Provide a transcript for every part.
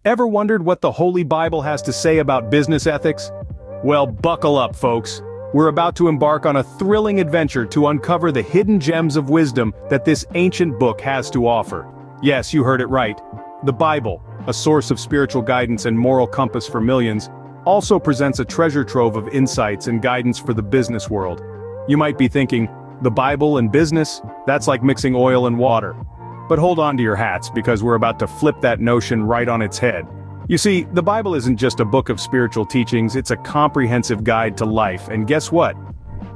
Ever wondered what the Holy Bible has to say about business ethics? Well, buckle up, folks. We're about to embark on a thrilling adventure to uncover the hidden gems of wisdom that this ancient book has to offer. Yes, you heard it right. The Bible, a source of spiritual guidance and moral compass for millions, also presents a treasure trove of insights and guidance for the business world. You might be thinking, the Bible and business? That's like mixing oil and water. But hold on to your hats, because we're about to flip that notion right on its head. You see, the Bible isn't just a book of spiritual teachings, it's a comprehensive guide to life, and guess what?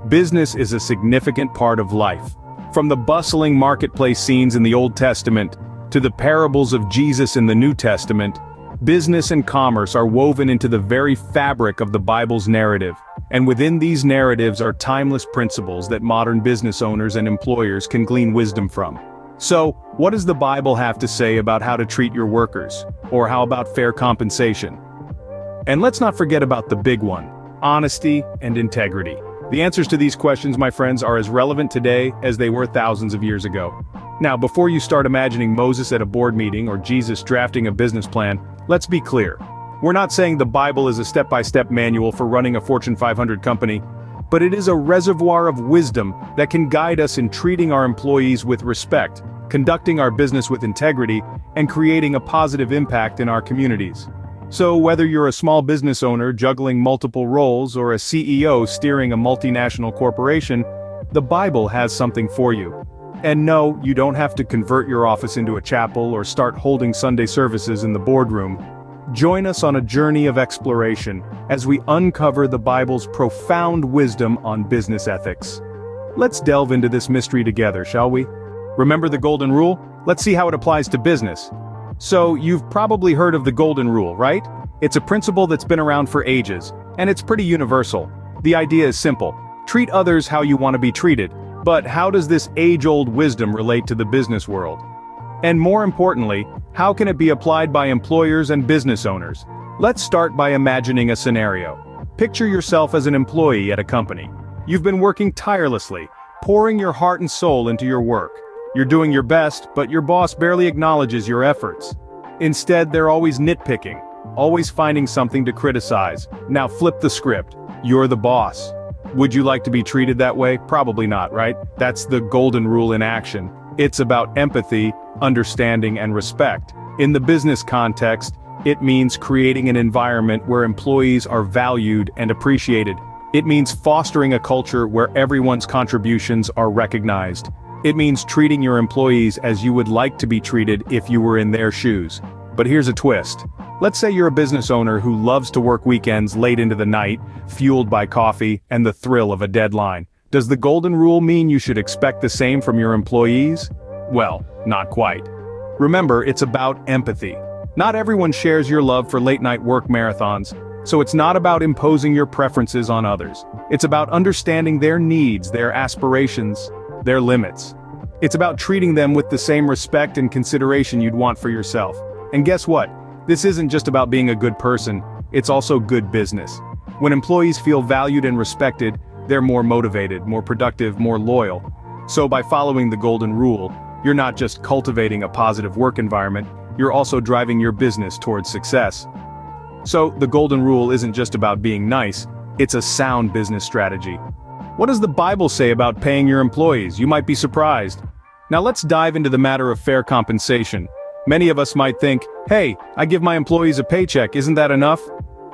Business is a significant part of life. From the bustling marketplace scenes in the Old Testament, to the parables of Jesus in the New Testament, business and commerce are woven into the very fabric of the Bible's narrative, and within these narratives are timeless principles that modern business owners and employers can glean wisdom from. So, what does the Bible have to say about how to treat your workers? Or how about fair compensation? And let's not forget about the big one, honesty and integrity. The answers to these questions, my friends, are as relevant today as they were thousands of years ago. Now, before you start imagining Moses at a board meeting or Jesus drafting a business plan, let's be clear. We're not saying the Bible is a step-by-step manual for running a Fortune 500 company, but it is a reservoir of wisdom that can guide us in treating our employees with respect, conducting our business with integrity, and creating a positive impact in our communities. So whether you're a small business owner juggling multiple roles or a CEO steering a multinational corporation, the Bible has something for you. And no, you don't have to convert your office into a chapel or start holding Sunday services in the boardroom. Join us on a journey of exploration as we uncover the Bible's profound wisdom on business ethics. Let's delve into this mystery together, shall we? Remember the Golden Rule? Let's see how it applies to business. So, you've probably heard of the Golden Rule, right? It's a principle that's been around for ages, and it's pretty universal. The idea is simple. Treat others how you want to be treated. But how does this age-old wisdom relate to the business world? And more importantly, how can it be applied by employers and business owners? Let's start by imagining a scenario. Picture yourself as an employee at a company. You've been working tirelessly, pouring your heart and soul into your work. You're doing your best, but your boss barely acknowledges your efforts. Instead, they're always nitpicking, always finding something to criticize. Now flip the script. You're the boss. Would you like to be treated that way? Probably not, right? That's the Golden Rule in action. It's about empathy, understanding, and respect. In the business context, it means creating an environment where employees are valued and appreciated. It means fostering a culture where everyone's contributions are recognized. It means treating your employees as you would like to be treated if you were in their shoes. But here's a twist. Let's say you're a business owner who loves to work weekends late into the night, fueled by coffee and the thrill of a deadline. Does the Golden Rule mean you should expect the same from your employees? Well, not quite. Remember, it's about empathy. Not everyone shares your love for late-night work marathons, so it's not about imposing your preferences on others. It's about understanding their needs, their aspirations, their limits. It's about treating them with the same respect and consideration you'd want for yourself. And guess what? This isn't just about being a good person, it's also good business. When employees feel valued and respected, they're more motivated, more productive, more loyal. So by following the Golden Rule, you're not just cultivating a positive work environment, you're also driving your business towards success. So the Golden Rule isn't just about being nice, it's a sound business strategy. What does the Bible say about paying your employees? You might be surprised. Now let's dive into the matter of fair compensation. Many of us might think, hey, I give my employees a paycheck, isn't that enough?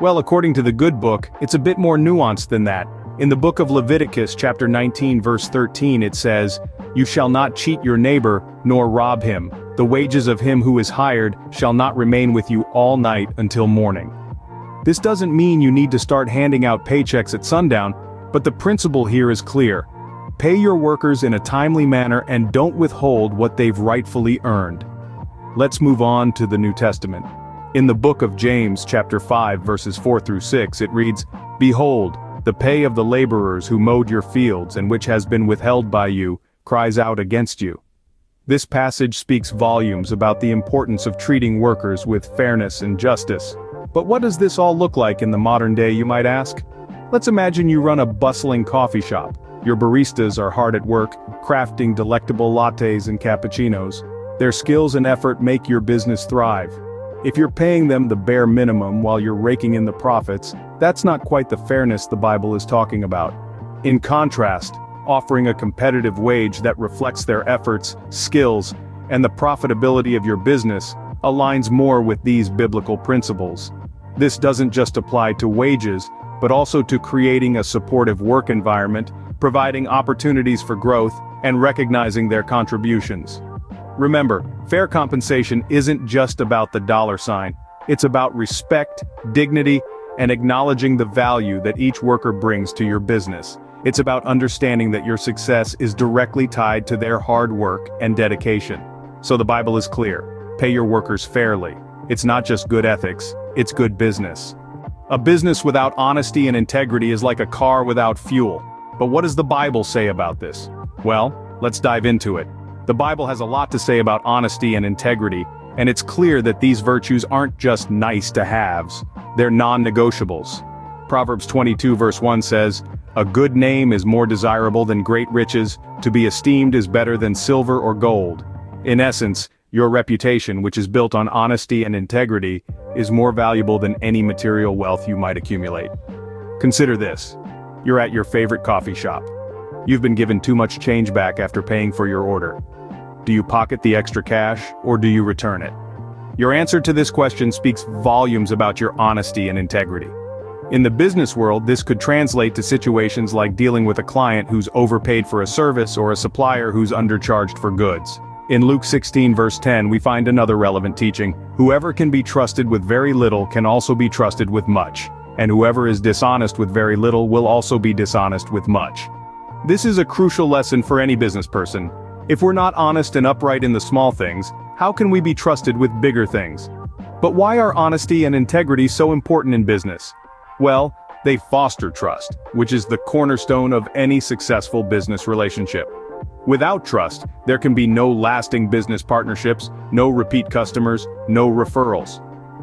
Well, according to the Good Book, it's a bit more nuanced than that. In the book of Leviticus, chapter 19, verse 13, it says, "You shall not cheat your neighbor, nor rob him. The wages of him who is hired shall not remain with you all night until morning." This doesn't mean you need to start handing out paychecks at sundown, but the principle here is clear. Pay your workers in a timely manner and don't withhold what they've rightfully earned. Let's move on to the New Testament. In the book of James, chapter 5, verses 4 through 6, it reads, "Behold, the pay of the laborers who mowed your fields and which has been withheld by you, cries out against you." This passage speaks volumes about the importance of treating workers with fairness and justice. But what does this all look like in the modern day, you might ask? Let's imagine you run a bustling coffee shop. Your baristas are hard at work, crafting delectable lattes and cappuccinos. Their skills and effort make your business thrive. If you're paying them the bare minimum while you're raking in the profits, that's not quite the fairness the Bible is talking about. In contrast, offering a competitive wage that reflects their efforts, skills, and the profitability of your business aligns more with these biblical principles. This doesn't just apply to wages, but also to creating a supportive work environment, providing opportunities for growth, and recognizing their contributions. Remember, fair compensation isn't just about the dollar sign. It's about respect, dignity, and acknowledging the value that each worker brings to your business. It's about understanding that your success is directly tied to their hard work and dedication. So the Bible is clear: pay your workers fairly. It's not just good ethics, it's good business. A business without honesty and integrity is like a car without fuel. But what does the Bible say about this? Well, let's dive into it. The Bible has a lot to say about honesty and integrity, and it's clear that these virtues aren't just nice-to-haves, they're non-negotiables. Proverbs 22 verse 1 says, "A good name is more desirable than great riches, to be esteemed is better than silver or gold." In essence, your reputation, which is built on honesty and integrity, is more valuable than any material wealth you might accumulate. Consider this. You're at your favorite coffee shop. You've been given too much change back after paying for your order. Do you pocket the extra cash, or do you return it? Your answer to this question speaks volumes about your honesty and integrity. In the business world, this could translate to situations like dealing with a client who's overpaid for a service or a supplier who's undercharged for goods. In Luke 16 verse 10 we find another relevant teaching: "Whoever can be trusted with very little can also be trusted with much, and whoever is dishonest with very little will also be dishonest with much." This is a crucial lesson for any business person. If we're not honest and upright in the small things, how can we be trusted with bigger things? But why are honesty and integrity so important in business? Well, they foster trust, which is the cornerstone of any successful business relationship. Without trust, there can be no lasting business partnerships, no repeat customers, no referrals.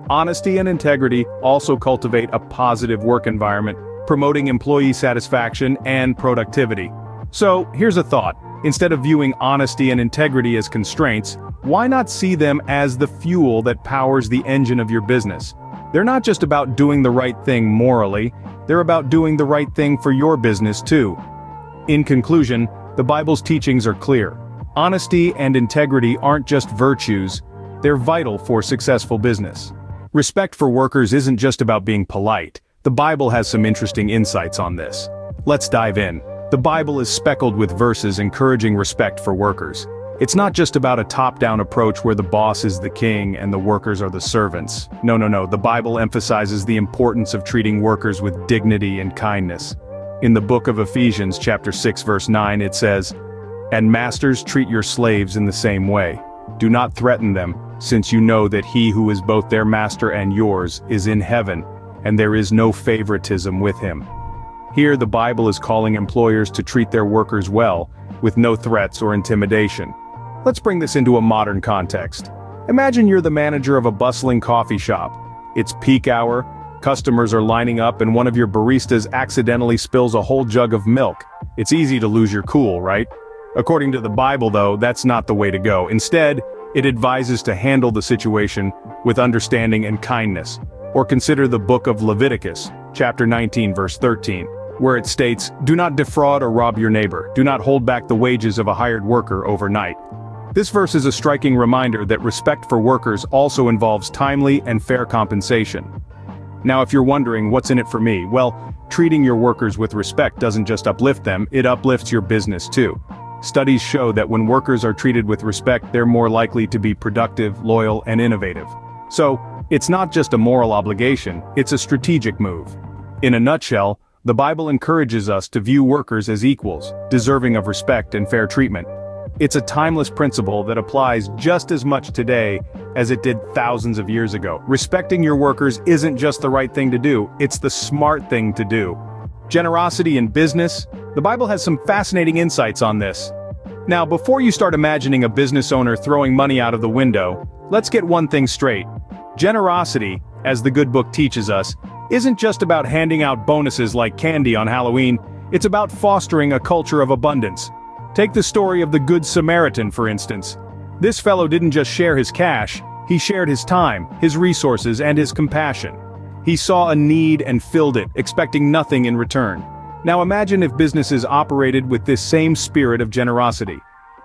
Honesty and integrity also cultivate a positive work environment, promoting employee satisfaction and productivity. So, here's a thought. Instead of viewing honesty and integrity as constraints, why not see them as the fuel that powers the engine of your business? They're not just about doing the right thing morally, they're about doing the right thing for your business too. In conclusion, the Bible's teachings are clear. Honesty and integrity aren't just virtues, they're vital for successful business. Respect for workers isn't just about being polite. The Bible has some interesting insights on this. Let's dive in. The Bible is speckled with verses encouraging respect for workers. It's not just about a top-down approach where the boss is the king and the workers are the servants. No. The Bible emphasizes the importance of treating workers with dignity and kindness. In the book of Ephesians, chapter 6, verse 9, it says, "And masters, treat your slaves in the same way. Do not threaten them, since you know that he who is both their master and yours is in heaven, and there is no favoritism with him." Here the Bible is calling employers to treat their workers well, with no threats or intimidation. Let's bring this into a modern context. Imagine you're the manager of a bustling coffee shop. It's peak hour, customers are lining up, and one of your baristas accidentally spills a whole jug of milk. It's easy to lose your cool, right? According to the Bible, though, that's not the way to go. Instead, it advises to handle the situation with understanding and kindness. Or consider the book of Leviticus, chapter 19, verse 13. Where it states, "Do not defraud or rob your neighbor. Do not hold back the wages of a hired worker overnight." This verse is a striking reminder that respect for workers also involves timely and fair compensation. Now, if you're wondering what's in it for me, well, treating your workers with respect doesn't just uplift them, it uplifts your business too. Studies show that when workers are treated with respect, they're more likely to be productive, loyal, and innovative. So, it's not just a moral obligation, it's a strategic move. In a nutshell, the Bible encourages us to view workers as equals, deserving of respect and fair treatment. It's a timeless principle that applies just as much today as it did thousands of years ago. Respecting your workers isn't just the right thing to do, it's the smart thing to do. Generosity in business? The Bible has some fascinating insights on this. Now, before you start imagining a business owner throwing money out of the window, let's get one thing straight. Generosity, as the good book teaches us, isn't just about handing out bonuses like candy on Halloween, it's about fostering a culture of abundance. Take the story of the Good Samaritan, for instance. This fellow didn't just share his cash, He shared his time, his resources, and his compassion. He saw a need and filled it, expecting nothing in return. Now imagine if businesses operated with this same spirit of generosity.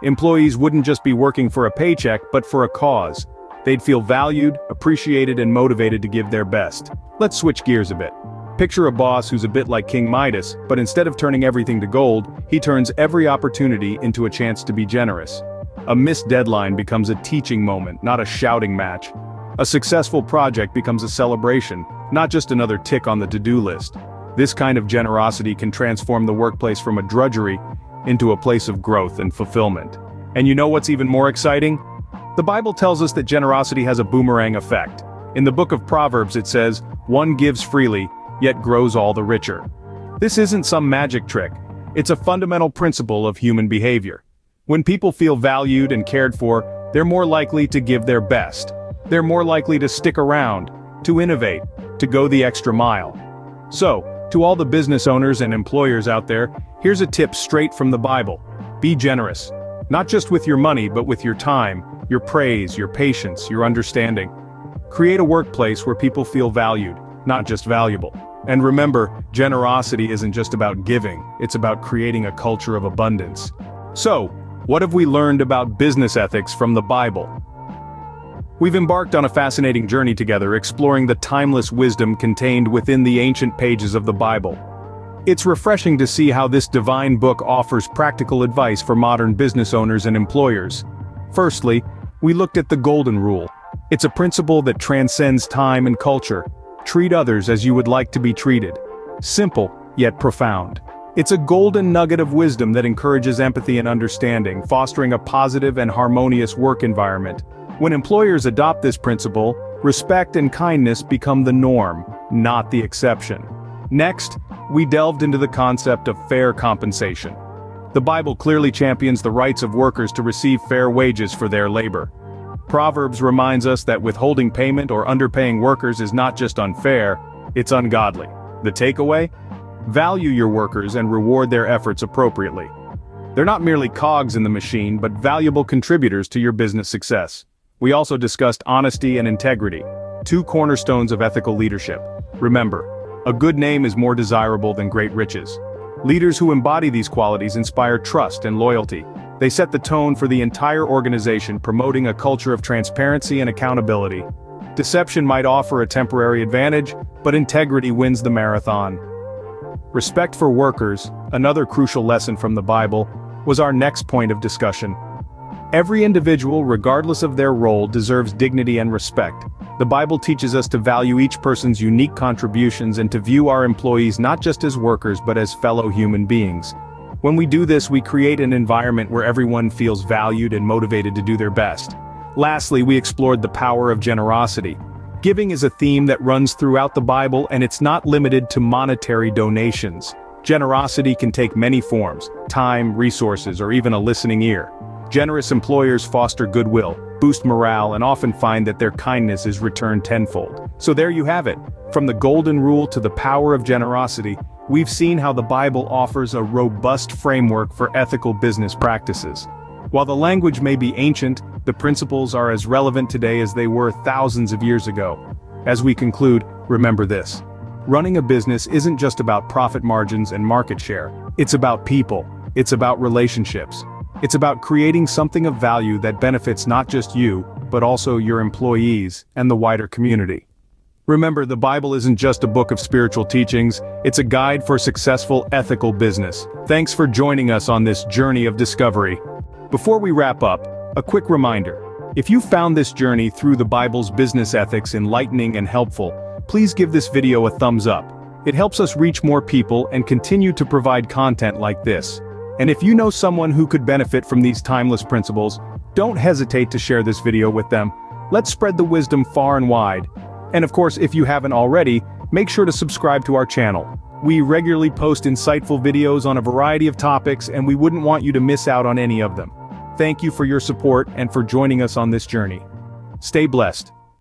Employees wouldn't just be working for a paycheck, but for a cause. They'd feel valued, appreciated, and motivated to give their best. Let's switch gears a bit. Picture a boss who's a bit like King Midas, but instead of turning everything to gold, he turns every opportunity into a chance to be generous. A missed deadline becomes a teaching moment, not a shouting match. A successful project becomes a celebration, not just another tick on the to-do list. This kind of generosity can transform the workplace from a drudgery into a place of growth and fulfillment. And you know what's even more exciting? The Bible tells us that generosity has a boomerang effect. In the book of Proverbs it says, "One gives freely, yet grows all the richer." This isn't some magic trick. It's a fundamental principle of human behavior. When people feel valued and cared for, they're more likely to give their best. They're more likely to stick around, to innovate, to go the extra mile. So, to all the business owners and employers out there, here's a tip straight from the Bible. Be generous. Not just with your money, but with your time, your praise, your patience, your understanding. Create a workplace where people feel valued, not just valuable. And remember, generosity isn't just about giving, it's about creating a culture of abundance. So, what have we learned about business ethics from the Bible? We've embarked on a fascinating journey together, exploring the timeless wisdom contained within the ancient pages of the Bible. It's refreshing to see how this divine book offers practical advice for modern business owners and employers. Firstly, we looked at the Golden Rule. It's a principle that transcends time and culture. Treat others as you would like to be treated. Simple, yet profound. It's a golden nugget of wisdom that encourages empathy and understanding, fostering a positive and harmonious work environment. When employers adopt this principle, respect and kindness become the norm, not the exception. Next, we delved into the concept of fair compensation. The Bible clearly champions the rights of workers to receive fair wages for their labor. Proverbs reminds us that withholding payment or underpaying workers is not just unfair, it's ungodly. The takeaway? Value your workers and reward their efforts appropriately. They're not merely cogs in the machine, but valuable contributors to your business success. We also discussed honesty and integrity, two cornerstones of ethical leadership. Remember, a good name is more desirable than great riches. Leaders who embody these qualities inspire trust and loyalty. They set the tone for the entire organization, promoting a culture of transparency and accountability. Deception might offer a temporary advantage, but integrity wins the marathon. Respect for workers, another crucial lesson from the Bible, was our next point of discussion. Every individual, regardless of their role, deserves dignity and respect. The Bible teaches us to value each person's unique contributions and to view our employees not just as workers but as fellow human beings. When we do this, we create an environment where everyone feels valued and motivated to do their best. Lastly, we explored the power of generosity. Giving is a theme that runs throughout the Bible, and it's not limited to monetary donations. Generosity can take many forms: time, resources, or even a listening ear. Generous employers foster goodwill, boost morale, and often find that their kindness is returned tenfold. So there you have it. From the Golden Rule to the power of generosity, we've seen how the Bible offers a robust framework for ethical business practices. While the language may be ancient, the principles are as relevant today as they were thousands of years ago. As we conclude, remember this. Running a business isn't just about profit margins and market share. It's about people. It's about relationships. It's about creating something of value that benefits not just you, but also your employees and the wider community. Remember, the Bible isn't just a book of spiritual teachings, it's a guide for successful ethical business. Thanks for joining us on this journey of discovery. Before we wrap up, a quick reminder. If you found this journey through the Bible's business ethics enlightening and helpful, please give this video a thumbs up. It helps us reach more people and continue to provide content like this. And if you know someone who could benefit from these timeless principles, don't hesitate to share this video with them. Let's spread the wisdom far and wide. And of course, if you haven't already, make sure to subscribe to our channel. We regularly post insightful videos on a variety of topics, and we wouldn't want you to miss out on any of them. Thank you for your support and for joining us on this journey. Stay blessed.